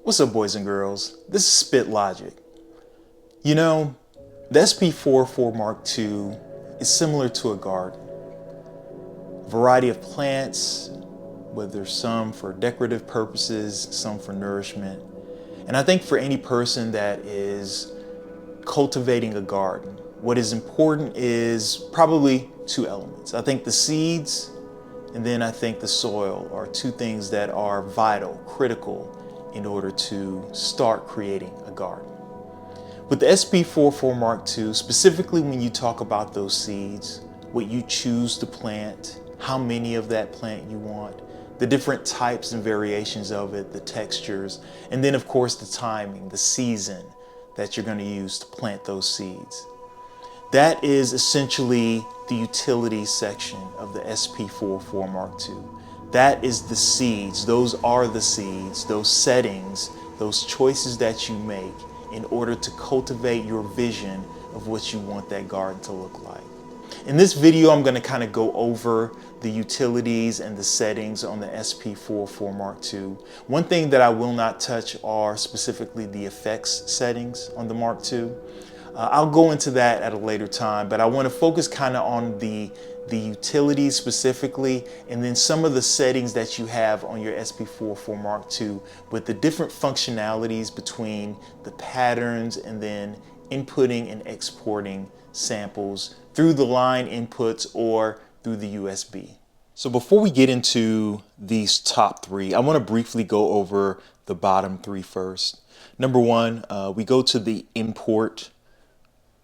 What's up, boys and girls? This is Spit Logic. You know, the SP44 Mark II is similar to a garden. A variety of plants, whether some for decorative purposes, some for nourishment. And I think for any person that is cultivating a garden, what is important is probably two elements. I think the seeds and then I think the soil are two things that are vital, critical, in order to start creating a garden. With the SP44 Mark II, specifically when you talk about those seeds, what you choose to plant, how many of that plant you want, the different types and variations of it, the textures, and then of course the timing, the season that you're going to use to plant those seeds. That is essentially the utility section of the SP44 Mark II. That is the seeds, those are the seeds, those settings, those choices that you make in order to cultivate your vision of what you want that garden to look like. In this video, I'm going to kind of go over the utilities and the settings on the SP44 Mark II. One thing that I will not touch are specifically the effects settings on the Mark II. I'll go into that at a later time, but I want to focus kind of on the utilities specifically, and then some of the settings that you have on your SP44 Mark II with the different functionalities between the patterns and then inputting and exporting samples through the line inputs or through the USB. So before we get into these top three, I want to briefly go over the bottom three first. Number one, we go to the import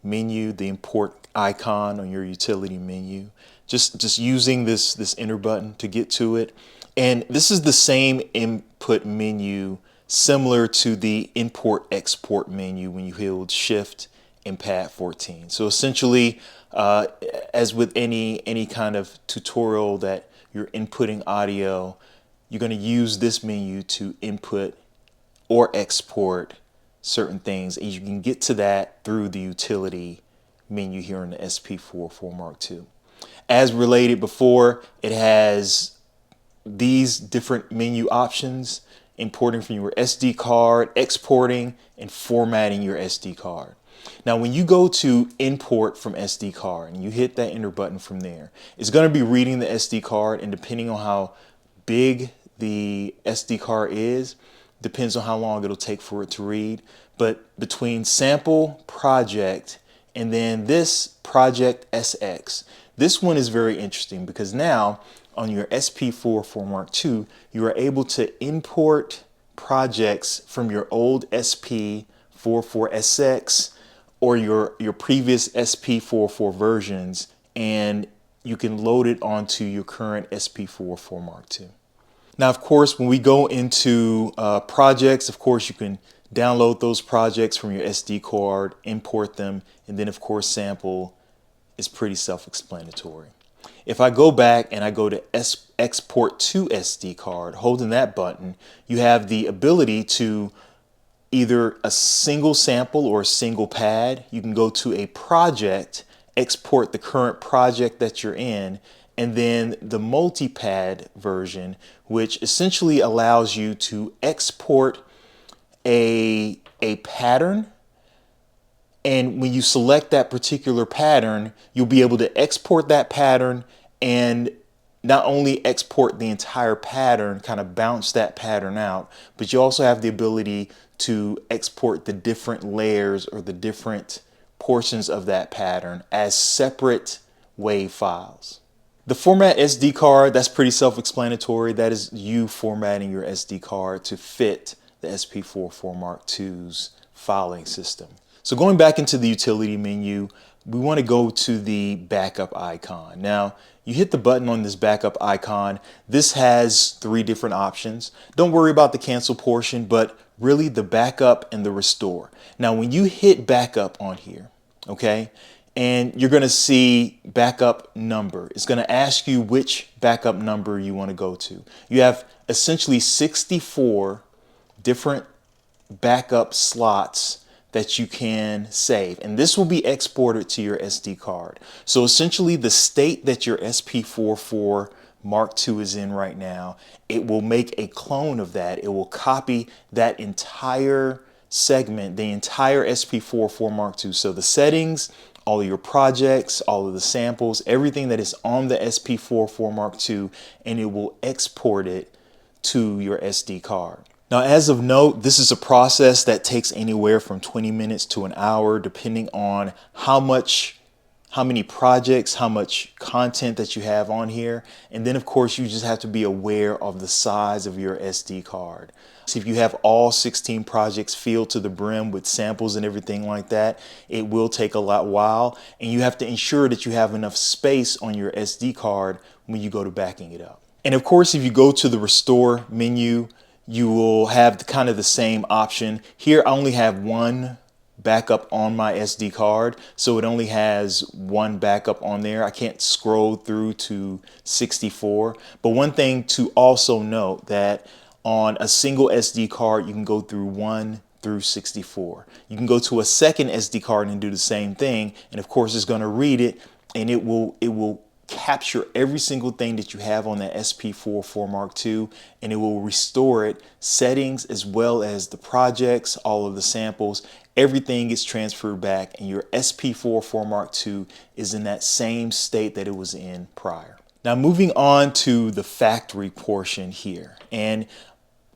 menu, the import icon on your utility menu. Just using this enter button to get to it. And this is the same input menu similar to the import export menu when you hold shift and pad 14. So essentially, as with any kind of tutorial that you're inputting audio, you're going to use this menu to input or export certain things, and you can get to that through the utility menu here in the SP44 Mark II. As related before, it has these different menu options: importing from your SD card, exporting, and formatting your SD card. Now, when you go to import from SD card and you hit that enter button from there, it's going to be reading the SD card, and depending on how big the SD card is, depends on how long it'll take for it to read. But between sample, project, and then this project SX, this one is very interesting because now on your SP44 Mark II, you are able to import projects from your old SP44SX or your previous SP44 versions, and you can load it onto your current SP44 Mark II. Now, of course, when we go into projects, of course, you can download those projects from your SD card, import them, and then, of course, sample is pretty self-explanatory. If I go back and I go to export to SD card, holding that button, you have the ability to either a single sample or a single pad. You can go to a project, export the current project that you're in, and then the multi-pad version, which essentially allows you to export a pattern. And when you select that particular pattern, you'll be able to export that pattern and not only export the entire pattern, kind of bounce that pattern out, but you also have the ability to export the different layers or the different portions of that pattern as separate WAV files. The format SD card, that's pretty self-explanatory. That is you formatting your SD card to fit the SP44 Mark II's filing system. So going back into the utility menu, we want to go to the backup icon. Now, you hit the button on this backup icon. This has three different options. Don't worry about the cancel portion, but really the backup and the restore. Now, when you hit backup on here, okay, and you're going to see backup number, it's going to ask you which backup number you want to go to. You have essentially 64 different backup slots that you can save, and this will be exported to your SD card. So essentially the state that your SP44 Mark II is in right now, it will make a clone of that. It will copy that entire segment, the entire SP44 Mark II. So the settings, all of your projects, all of the samples, everything that is on the SP44 Mark II, and it will export it to your SD card. Now, as of note, this is a process that takes anywhere from 20 minutes to an hour, depending on how many projects, how much content that you have on here. And then of course, you just have to be aware of the size of your SD card. So if you have all 16 projects filled to the brim with samples and everything like that, it will take a while. And you have to ensure that you have enough space on your SD card when you go to backing it up. And of course, if you go to the restore menu, you will have kind of the same option. Here I only have one backup on my SD card, so it only has one backup on there. I can't scroll through to 64. But one thing to also note, that on a single SD card you can go through 1 through 64. You can go to a second SD card and do the same thing, and of course it's going to read it, and it will capture every single thing that you have on that SP44 Mark II, and it will restore it, settings as well as the projects, all of the samples, everything gets transferred back, and your SP44 Mark II is in that same state that it was in prior. Now moving on to the factory portion here, and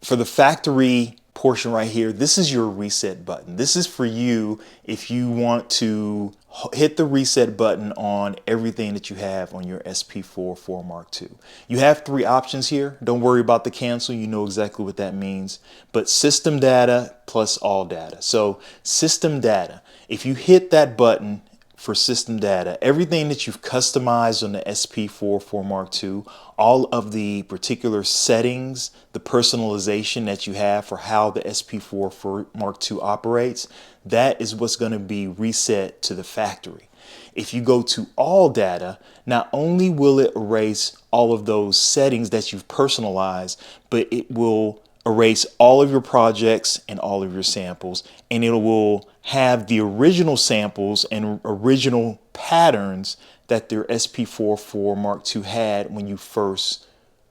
for the factory portion right here, this is your reset button. This is for you if you want to hit the reset button on everything that you have on your SP44 Mark II. You have three options here. Don't worry about the cancel. You know exactly what that means. But system data plus all data. So system data, if you hit that button for system data, everything that you've customized on the SP44 Mark II, all of the particular settings, the personalization that you have for how the SP44 Mark II operates, that is what's going to be reset to the factory. If you go to all data, not only will it erase all of those settings that you've personalized, but it will erase all of your projects and all of your samples, and it will have the original samples and original patterns that their SP44 Mark II had when you first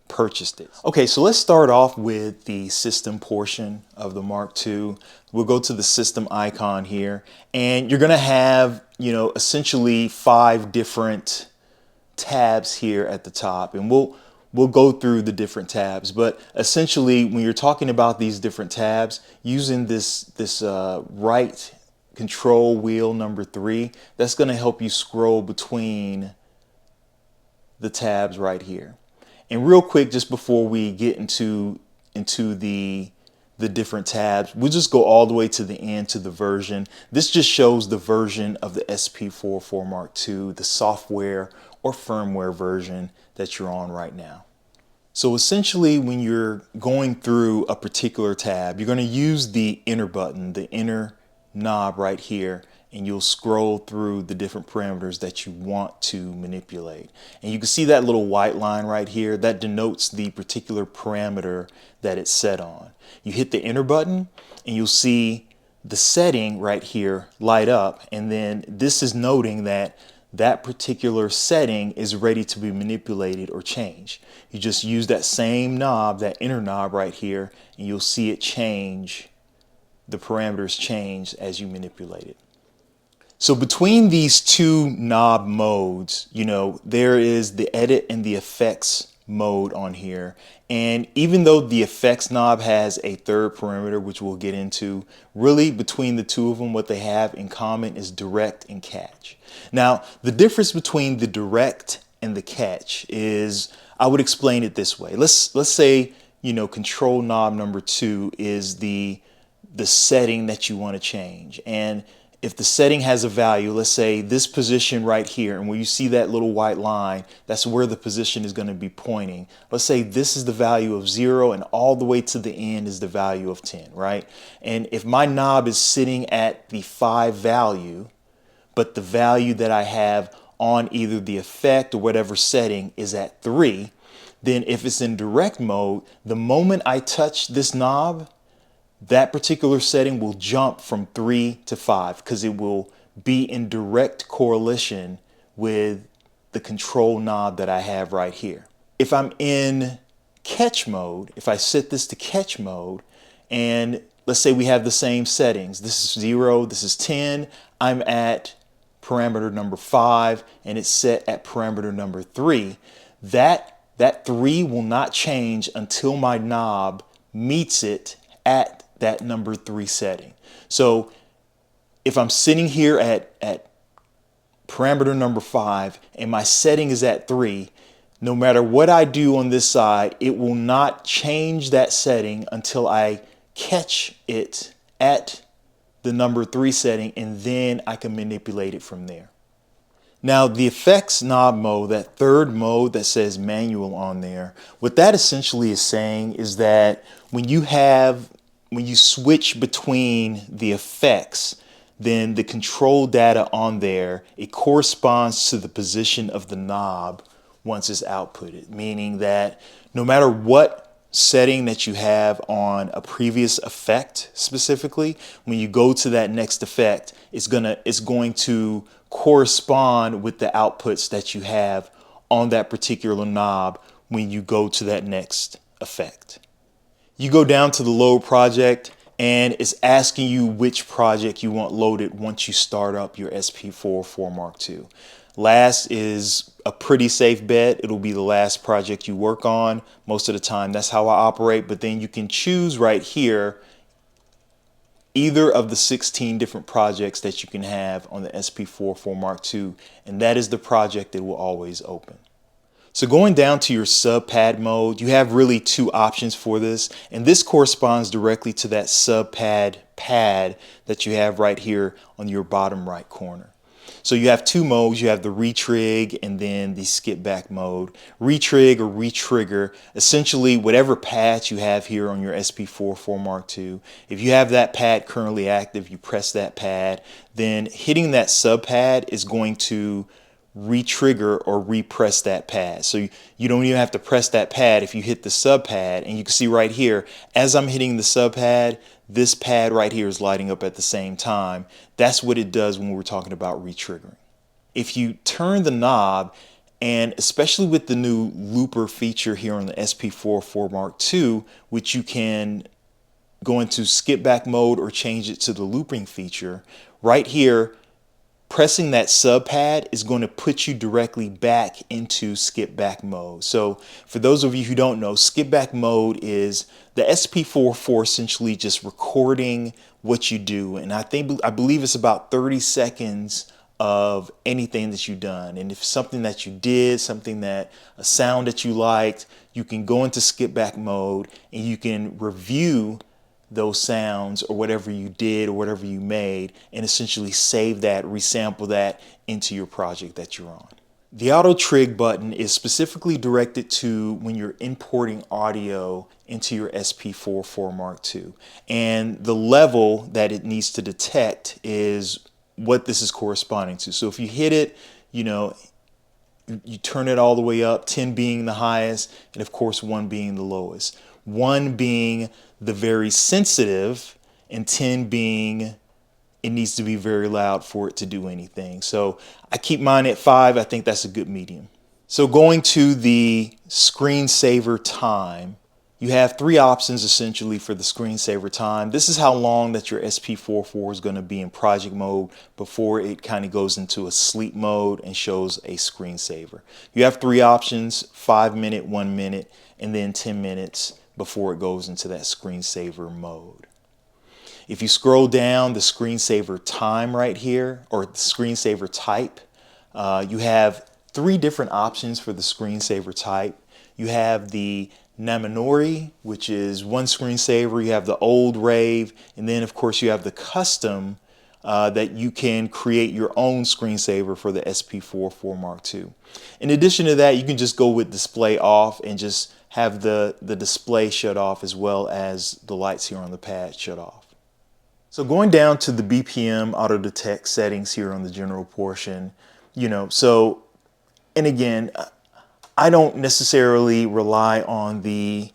purchased it. Okay, so let's start off with the system portion of the Mark II. We'll go to the system icon here, and you're gonna have, essentially 5 different tabs here at the top, and we'll go through the different tabs. But essentially, when you're talking about these different tabs, using this right control wheel number 3, that's going to help you scroll between the tabs right here. And real quick, just before we get into the different tabs, we'll just go all the way to the end to the version. This just shows the version of the SP44 Mark II, the software or firmware version that you're on right now. So essentially, when you're going through a particular tab, you're going to use the enter button, the enter knob right here, and you'll scroll through the different parameters that you want to manipulate. And you can see that little white line right here that denotes the particular parameter that it's set on. You hit the enter button and you'll see the setting right here light up, and then this is noting that that particular setting is ready to be manipulated or changed. You just use that same knob, that enter knob right here, and you'll see it change. The parameters change as you manipulate it. So between these two knob modes, there is the edit and the effects mode on here. And even though the effects knob has a third parameter, which we'll get into, really between the two of them, what they have in common is direct and catch. Now, the difference between the direct and the catch is, I would explain it this way. Let's say, control knob number 2 is the setting that you want to change. And if the setting has a value, let's say this position right here, and when you see that little white line, that's where the position is going to be pointing. Let's say this is the value of 0 and all the way to the end is the value of 10, right? And if my knob is sitting at the 5 value, but the value that I have on either the effect or whatever setting is at 3, then if it's in direct mode, the moment I touch this knob, that particular setting will jump from 3 to 5 because it will be in direct correlation with the control knob that I have right here. if I'm in catch mode, if I set this to catch mode, and let's say we have the same settings. This is 0, this is 10. I'm at parameter number 5, and it's set at parameter number 3. That 3 will not change until my knob meets it at that number 3 setting. So if I'm sitting here at parameter number 5 and my setting is at 3, no matter what I do on this side, it will not change that setting until I catch it at the number 3 setting, and then I can manipulate it from there. Now the effects knob mode, that third mode that says manual on there, what that essentially is saying is that when you switch between the effects, then the control data on there, it corresponds to the position of the knob once it's outputted, meaning that no matter what setting that you have on a previous effect specifically, when you go to that next effect, it's going to correspond with the outputs that you have on that particular knob when you go to that next effect. You go down to the load project, and it's asking you which project you want loaded once you start up your SP404 Mark II. Last is a pretty safe bet. It'll be the last project you work on most of the time. That's how I operate. But then you can choose right here either of the 16 different projects that you can have on the SP404 Mark II, and that is the project that will always open. So going down to your sub pad mode, you have really two options for this, and this corresponds directly to that sub pad that you have right here on your bottom right corner. So you have two modes. You have the retrig and then the skip back mode. Retrig or retrigger, essentially whatever pads you have here on your SP404 Mark II. If you have that pad currently active, you press that pad, then hitting that sub pad is going to retrigger or repress that pad. So you don't even have to press that pad if you hit the sub pad, and you can see right here, as I'm hitting the sub pad, this pad right here is lighting up at the same time. That's what it does when we're talking about retriggering. If you turn the knob, and especially with the new looper feature here on the SP404 Mark II, which you can go into skip back mode or change it to the looping feature, right here, pressing that sub pad is going to put you directly back into skip back mode. So for those of you who don't know, skip back mode is the SP404 essentially just recording what you do. And I believe it's about 30 seconds of anything that you've done. And if something that you did, a sound that you liked, you can go into skip back mode and you can review those sounds or whatever you did or whatever you made, and essentially save that, resample that into your project that you're on. The auto trig button is specifically directed to when you're importing audio into your SP404 Mark II, and the level that it needs to detect is what this is corresponding to. So if you hit it, you turn it all the way up, 10 being the highest, and of course 1 being the lowest. 1 being the very sensitive, and 10 being it needs to be very loud for it to do anything. So I keep mine at 5. I think that's a good medium. So going to the screensaver time, you have 3 options essentially for the screensaver time. This is how long that your SP404 is going to be in project mode before it kind of goes into a sleep mode and shows a screensaver. You have 3 options: 5 minute, 1 minute, and then 10 minutes before it goes into that screensaver mode. If you scroll down the screensaver time right here, or the screensaver type, you have 3 different options for the screensaver type. You have the Naminori, which is one screensaver. You have the old rave, and then of course you have the custom that you can create your own screensaver for the SP404 Mark II. In addition to that, you can just go with display off and just have the display shut off, as well as the lights here on the pad shut off. So going down to the BPM auto detect settings here on the general portion, and again, I don't necessarily rely on the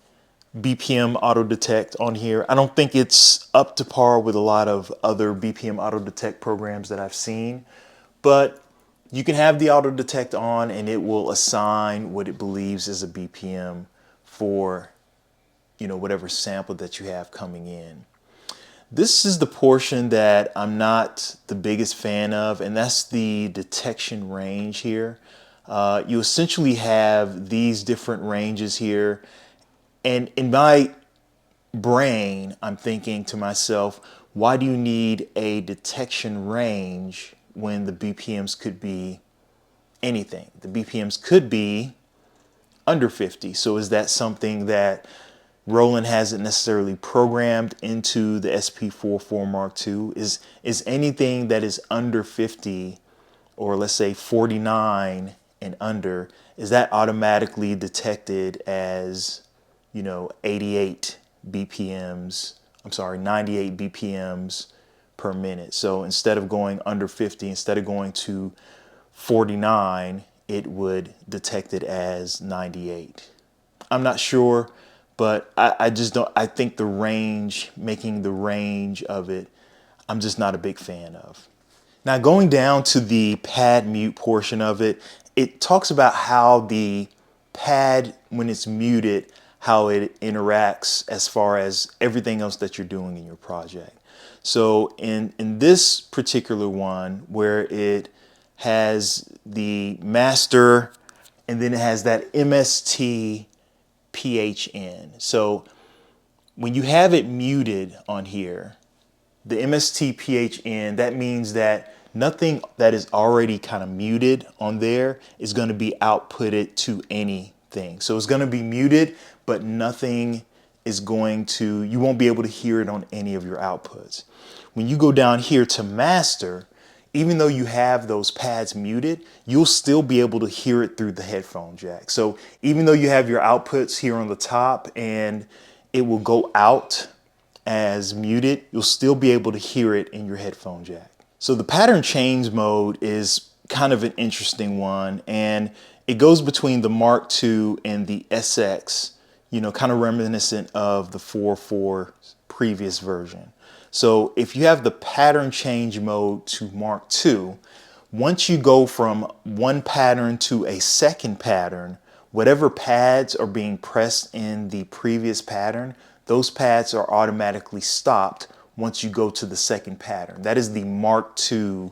BPM auto detect on here. I don't think it's up to par with a lot of other BPM auto detect programs that I've seen, but You can have the auto detect on and it will assign what it believes is a BPM for, whatever sample that you have coming in. This is the portion that I'm not the biggest fan of, and that's the detection range here. You essentially have these different ranges here, and in my brain, I'm thinking to myself, why do you need a detection range when the BPMs could be anything? The BPMs could be under 50. So is that something that Roland hasn't necessarily programmed into the SP44 Mark II? Is anything that is under 50, or let's say 49 and under, is that automatically detected as, 88 BPMs, I'm sorry, 98 BPMs per minute? So instead of going under 50, instead of going to 49, it would detect it as 98. I'm not sure, but I just don't, I think the range, making the range of it, I'm just not a big fan of. Now going down to the pad mute portion of it, it talks about how the pad, when it's muted, how it interacts as far as everything else that you're doing in your project. So in this particular one, where it has the master and then it has that MST PHN. So when you have it muted on here, the MST PHN, that means that nothing that is already kind of muted on there is going to be outputted to anything. So it's going to be muted, but nothing is going to, you won't be able to hear it on any of your outputs. When you go down here to master, even though you have those pads muted, you'll still be able to hear it through the headphone jack. So even though you have your outputs here on the top and it will go out as muted, you'll still be able to hear it in your headphone jack. So the pattern change mode is kind of an interesting one, and it goes between the Mark II and the SX, kind of reminiscent of the 4.4 previous version. So if you have the pattern change mode to Mark II, once you go from one pattern to a second pattern, whatever pads are being pressed in the previous pattern, those pads are automatically stopped once you go to the second pattern. That is the Mark II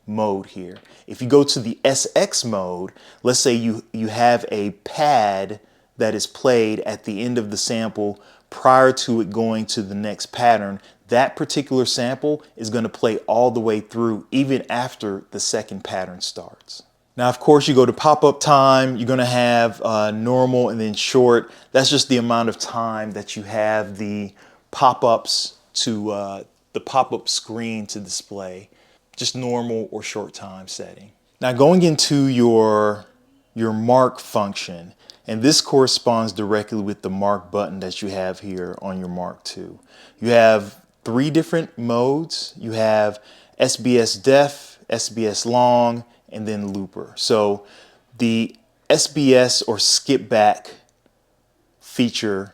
mode here. If you go to the SX mode, let's say you have a pad that is played at the end of the sample prior to it going to the next pattern, that particular sample is going to play all the way through even after the second pattern starts. Now, of course, you go to pop-up time, you're going to have normal and then short. That's just the amount of time that you have the pop-ups to the pop-up screen to display. Just normal or short time setting. Now going into your mark function, and this corresponds directly with the mark button that you have here on your Mark II. You have 3 different modes. You have SBS def, SBS long, and then looper. So the SBS or skip back feature,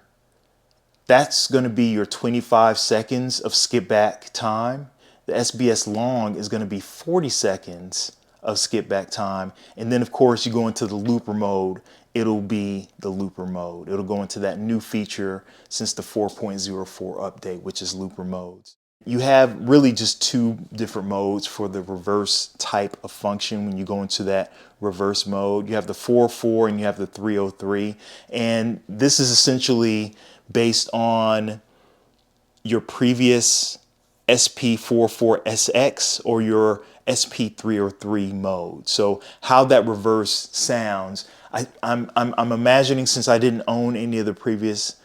that's going to be your 25 seconds of skip back time. The SBS long is going to be 40 seconds of skip back time. And then of course you go into the looper mode, it'll be the looper mode. It'll go into that new feature since the 4.04 update, which is looper modes. You have really just 2 different modes for the reverse type of function when you go into that reverse mode. You have the 4.4 and you have the 3.03. And this is essentially based on your previous SP44SX or your SP303 mode. So how that reverse sounds, I'm imagining, since I didn't own any of the previous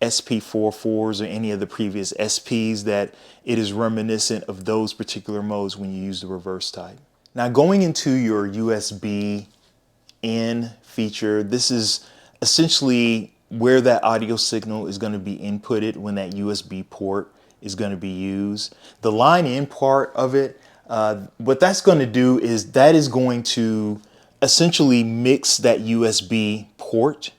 SP44s or any of the previous SPs, that it is reminiscent of those particular modes when you use the reverse type. Now going into your USB in feature, this is essentially where that audio signal is going to be inputted when that USB port is going to be used. The line in part of it, what that's going to do is that is going to essentially mix that USB port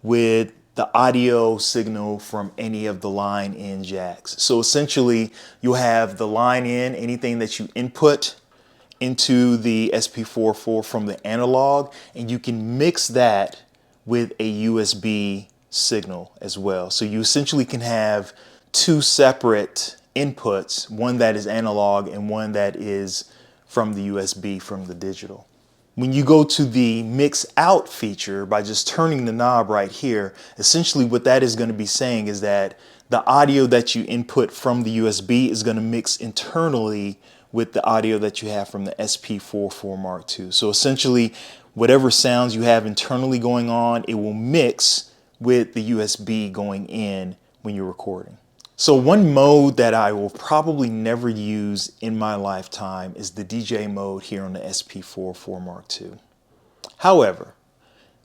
with the audio signal from any of the line in jacks. So essentially you'll have the line in, anything that you input into the SP44 from the analog, and you can mix that with a USB signal as well. So you essentially can have two separate inputs, one that is analog and one that is from the USB, from the digital. When you go to the mix out feature by just turning the knob right here, essentially what that is going to be saying is that the audio that you input from the USB is going to mix internally with the audio that you have from the SP44 Mark II. So essentially, whatever sounds you have internally going on, it will mix with the USB going in when you're recording. So one mode that I will probably never use in my lifetime is the DJ mode here on the SP44 Mark II. However,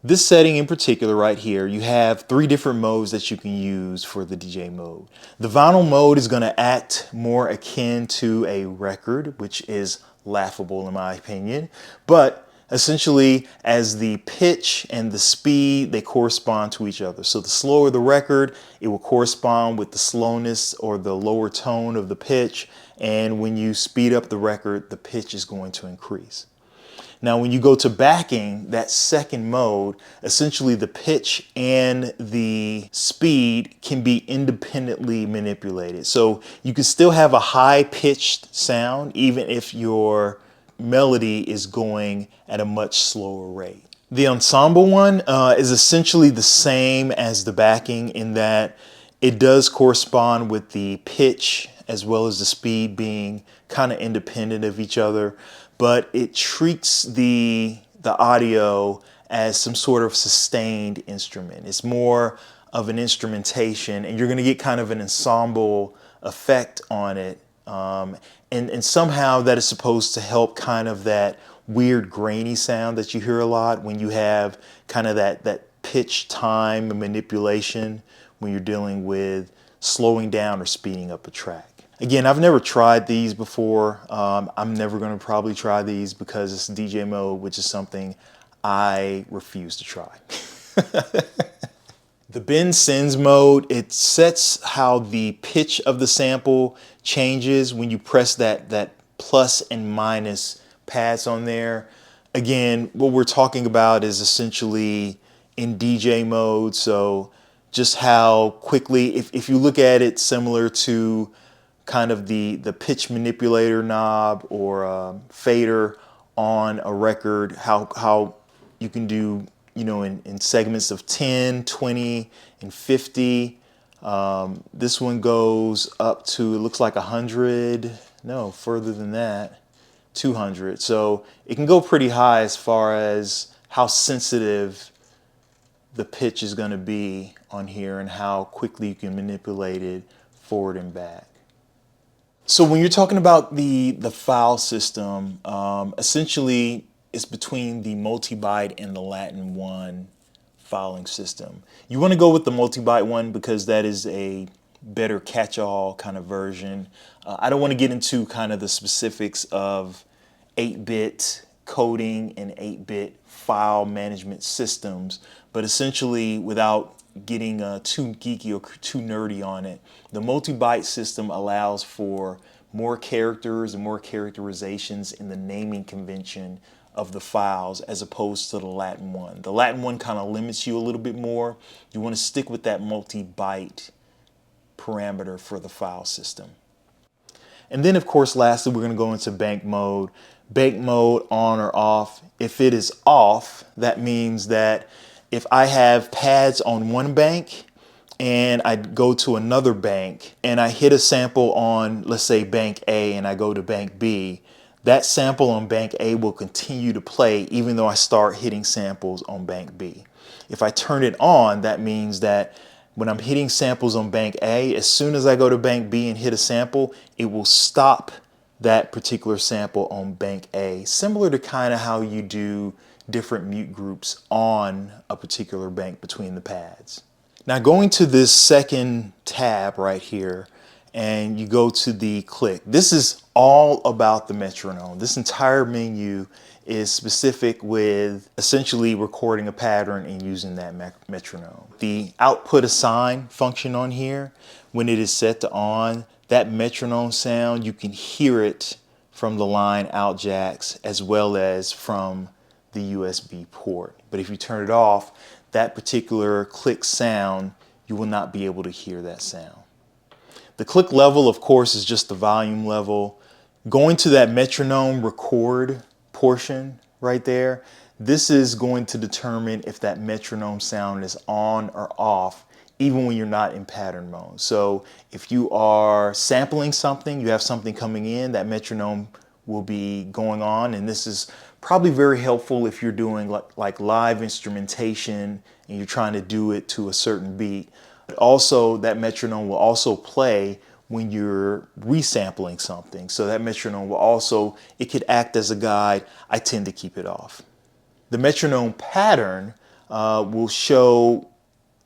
this setting in particular right here, you have three different modes that you can use for the DJ mode. The vinyl mode is going to act more akin to a record, which is laughable in my opinion, but essentially as the pitch and the speed, they correspond to each other. So the slower the record, it will correspond with the slowness or the lower tone of the pitch, and when you speed up the record, the pitch is going to increase. Now when you go to backing, that second mode, essentially the pitch and the speed can be independently manipulated. So you can still have a high-pitched sound even if your melody is going at a much slower rate. The ensemble one is essentially the same as the backing in that it does correspond with the pitch as well as the speed being kind of independent of each other, but it treats the audio as some sort of sustained instrument. It's more of an instrumentation, and you're going to get kind of an ensemble effect on it. And somehow that is supposed to help kind of that weird grainy sound that you hear a lot when you have kind of that pitch time manipulation when you're dealing with slowing down or speeding up a track. Again, I've never tried these before. I'm never going to probably try these because it's DJ mode, which is something I refuse to try. The bend sends mode, it sets how the pitch of the sample changes when you press that plus and minus pads on there. Again, what we're talking about is essentially in DJ mode, so just how quickly, if you look at it similar to kind of the pitch manipulator knob or fader on a record, how you can do, you know, in segments of 10, 20, and 50. This one goes up to, it looks like 100, no, further than that, 200. So it can go pretty high as far as how sensitive the pitch is going to be on here and how quickly you can manipulate it forward and back. So when you're talking about the file system, essentially it's between the multi-byte and the Latin 1 filing system. You want to go with the multi-byte one because that is a better catch-all kind of version. I don't want to get into kind of the specifics of 8-bit coding and 8-bit file management systems, but essentially without getting too geeky or too nerdy on it, the multi-byte system allows for more characters and more characterizations in the naming convention of the files as opposed to the Latin one. The Latin one kind of limits you a little bit more. You want to stick with that multi-byte parameter for the file system. And then of course lastly we're going to go into bank mode. Bank mode on or off. If it is off, that means that if I have pads on one bank and I go to another bank and I hit a sample on, let's say, bank A, and I go to bank B, that sample on bank A will continue to play even though I start hitting samples on bank B. If I turn it on, that means that when I'm hitting samples on bank A, as soon as I go to bank B and hit a sample, it will stop that particular sample on bank A, similar to kind of how you do different mute groups on a particular bank between the pads. Now going to this second tab right here, and you go to the click. This is all about the metronome. This entire menu is specific with essentially recording a pattern and using that metronome. The output assign function on here, when it is set to on, that metronome sound, you can hear it from the line out jacks as well as from the USB port. But if you turn it off, that particular click sound, you will not be able to hear that sound. The click level, of course, is just the volume level. Going to that metronome record portion right there, this is going to determine if that metronome sound is on or off, even when you're not in pattern mode. So if you are sampling something, you have something coming in, that metronome will be going on, and this is probably very helpful if you're doing like live instrumentation and you're trying to do it to a certain beat. But also that metronome will also play when you're resampling something. So that metronome will also, it could act as a guide. I tend to keep it off. The metronome pattern will show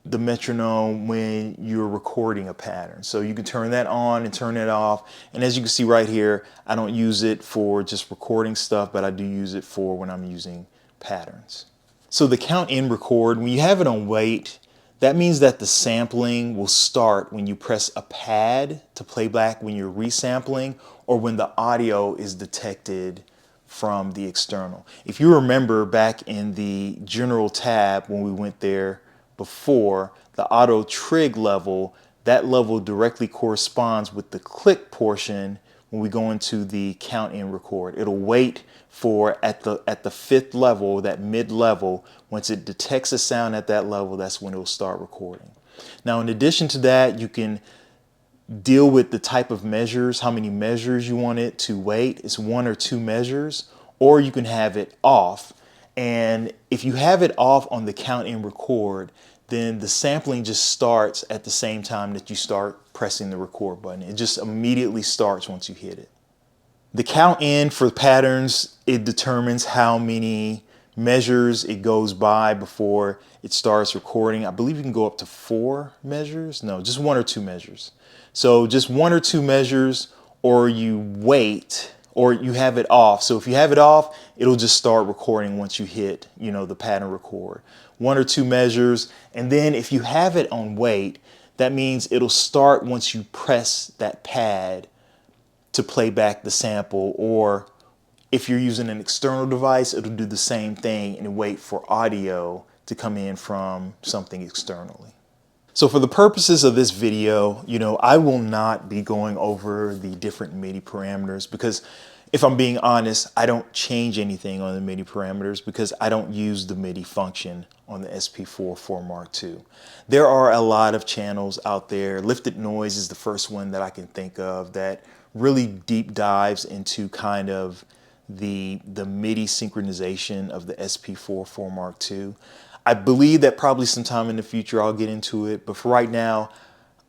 the metronome when you're recording a pattern. So you can turn that on and turn it off. And as you can see right here, I don't use it for just recording stuff, but I do use it for when I'm using patterns. So the count in record, when you have it on wait, that means that the sampling will start when you press a pad to playback when you're resampling, or when the audio is detected from the external. If you remember back in the general tab when we went there before, the auto trig level, that level directly corresponds with the click portion when we go into the count in record. It'll wait for at the fifth level, that mid level. Once it detects a sound at that level, that's when it'll start recording. Now, in addition to that, you can deal with the type of measures, how many measures you want it to wait. It's 1 or 2 measures, or you can have it off. And if you have it off on the count in record, then the sampling just starts at the same time that you start pressing the record button. It just immediately starts once you hit it. The count in for patterns, it determines how many measures it goes by before it starts recording. I believe you can go up to 4 measures. No, just 1 or 2 measures. So just 1 or 2 measures, or you wait, or you have it off. So if you have it off, it'll just start recording once you hit, the pattern record. 1 or 2 measures. And then if you have it on wait, that means it'll start once you press that pad to play back the sample, or if you're using an external device, it'll do the same thing and wait for audio to come in from something externally. So for the purposes of this video, I will not be going over the different MIDI parameters, because if I'm being honest, I don't change anything on the MIDI parameters because I don't use the MIDI function on the SP4 Mark II. There are a lot of channels out there. Lifted Noise is the first one that I can think of that really deep dives into kind of the MIDI synchronization of the SP4 Mark II. I believe that probably sometime in the future I'll get into it, but for right now,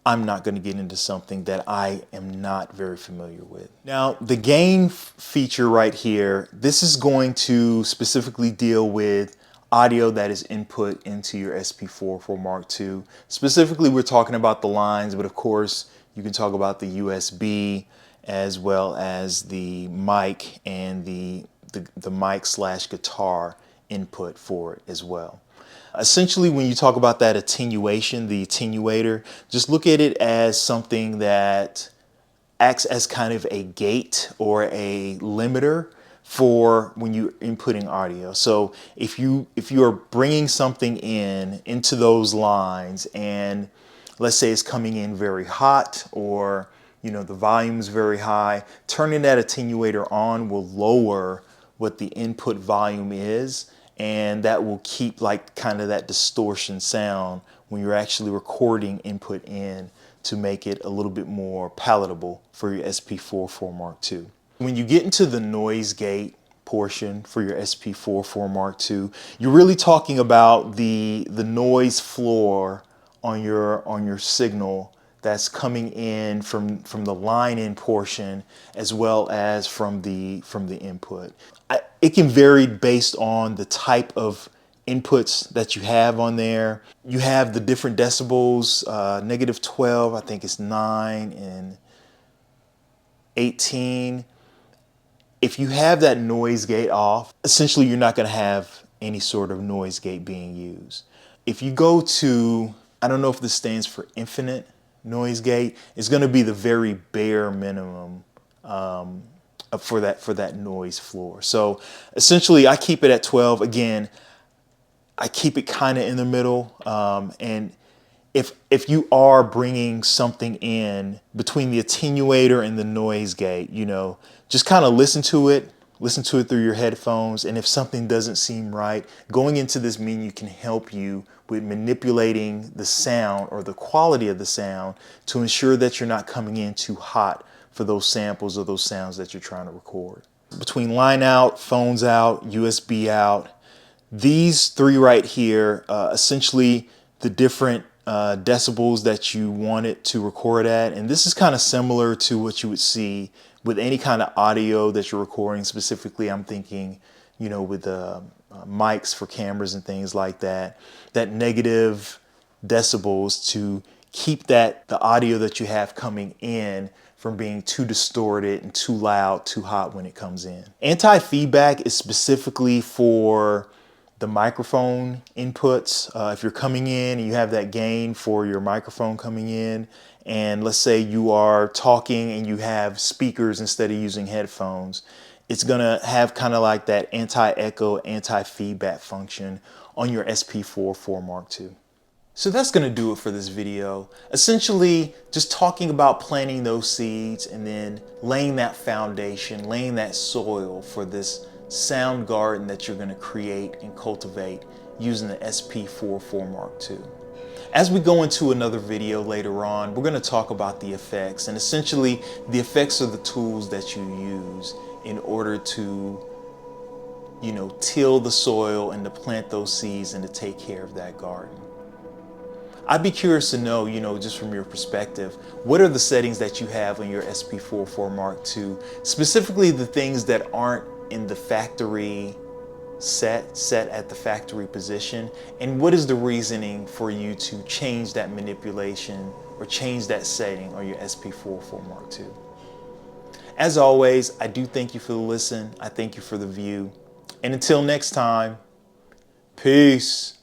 I'm not going to get into something that I am not very familiar with. Now, the gain feature right here, this is going to specifically deal with audio that is input into your SP4 Mark II. Specifically, we're talking about the lines, but of course, you can talk about the USB as well as the mic and the mic/guitar input for it as well. Essentially, when you talk about that attenuation, the attenuator, just look at it as something that acts as kind of a gate or a limiter for when you're inputting audio. So if you are bringing something into those lines, and let's say it's coming in very hot, or the volume is very high, turning that attenuator on will lower what the input volume is, and that will keep kind of that distortion sound when you're actually recording input in, to make it a little bit more palatable for your SP4 Mark II. When you get into the noise gate portion for your SP4 Mark II, you're really talking about the noise floor on your signal that's coming in from the line in portion as well as from the input. It can vary based on the type of inputs that you have on there. You have the different decibels, -12, I think it's 9 and 18. If you have that noise gate off, essentially you're not going to have any sort of noise gate being used. If you go to, I don't know if this stands for infinite noise gate, it's going to be the very bare minimum for that noise floor. So essentially, I keep it at 12. Again, I keep it kind of in the middle, and if you are bringing something in between the attenuator and the noise gate, just kind of listen to it through your headphones. And if something doesn't seem right, going into this menu can help you with manipulating the sound or the quality of the sound to ensure that you're not coming in too hot for those samples or those sounds that you're trying to record. Between line out, phones out, USB out, these three right here, essentially the different decibels that you want it to record at. And this is kind of similar to what you would see with any kind of audio that you're recording. Specifically, I'm thinking, with mics for cameras and things like that, that negative decibels to keep the audio that you have coming in from being too distorted and too loud, too hot when it comes in. Anti-feedback is specifically for the microphone inputs. If you're coming in and you have that gain for your microphone coming in, and let's say you are talking and you have speakers instead of using headphones, it's gonna have kind of like that anti-echo, anti-feedback function on your SP4 Mark II. So that's going to do it for this video. Essentially, just talking about planting those seeds and then laying that foundation, laying that soil for this sound garden that you're going to create and cultivate using the SP4 Mark II. As we go into another video later on, we're going to talk about the effects, and essentially the effects are the tools that you use in order to till the soil and to plant those seeds and to take care of that garden. I'd be curious to know, just from your perspective, what are the settings that you have on your SP4 Mark II, specifically the things that aren't in the factory set at the factory position, and what is the reasoning for you to change that manipulation or change that setting on your SP4 Mark II. As always, I do thank you for the listen. I thank you for the view. And until next time, peace.